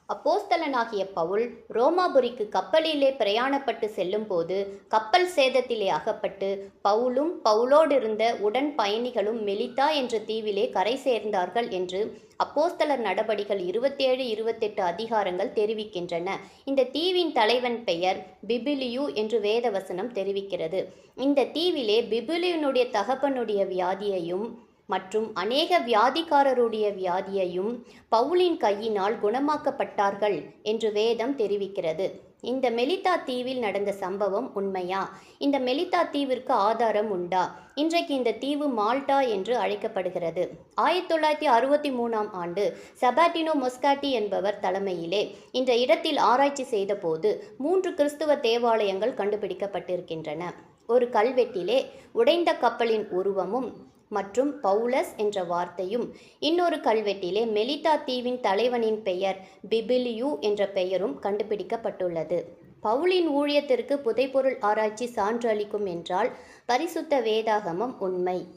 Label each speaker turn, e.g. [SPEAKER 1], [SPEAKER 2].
[SPEAKER 1] அப்போஸ்தலனாகிய பவுல் ரோமாபுரிக்கு கப்பலிலே பிரயாணப்பட்டு செல்லும்போது கப்பல் சேதத்திலே அகப்பட்டு பவுலும் பவுலோடிருந்த உடன் பயணிகளும் மெலிதா என்ற தீவிலே கரை சேர்ந்தார்கள் என்று அப்போஸ்தலர் நடபடிகள் 27-28 அதிகாரங்கள் தெரிவிக்கின்றன. இந்த தீவின் தலைவன் பெயர் பிபிலியு என்று வேதவசனம் தெரிவிக்கிறது. இந்த தீவிலே பிபிலியனுடைய தகப்பனுடைய வியாதியையும் மற்றும் அநேக வியாதிக்காரருடைய வியாதியையும் பவுலின் கையினால் குணமாக்கப்பட்டார்கள் என்று வேதம் தெரிவிக்கிறது. இந்த மெலிதா தீவில் நடந்த சம்பவம் உண்மையா? இந்த மெலிதா தீவிற்கு ஆதாரம் உண்டா? இன்றைக்கு இந்த தீவு மால்டா என்று அழைக்கப்படுகிறது. 1963ஆம் ஆண்டு சபாட்டினோ மொஸ்காட்டி என்பவர் தலைமையிலே இந்த இடத்தில் ஆராய்ச்சி செய்தபோது 3 கிறிஸ்துவ தேவாலயங்கள் கண்டுபிடிக்கப்பட்டிருக்கின்றன. ஒரு கல்வெட்டிலே உடைந்த கப்பலின் உருவமும் மற்றும் பவுலஸ் என்ற வார்த்தையும், இன்னொரு கல்வெட்டிலே மெலிதா தீவின் தலைவனின் பெயர் பிபிலியு என்ற பெயரும் கண்டுபிடிக்கப்பட்டுள்ளது. பவுலின் ஊழியத்திற்கு புதைபொருள் ஆராய்ச்சி சான்று அளிக்கும் என்றால் பரிசுத்த வேதாகமம் உண்மை.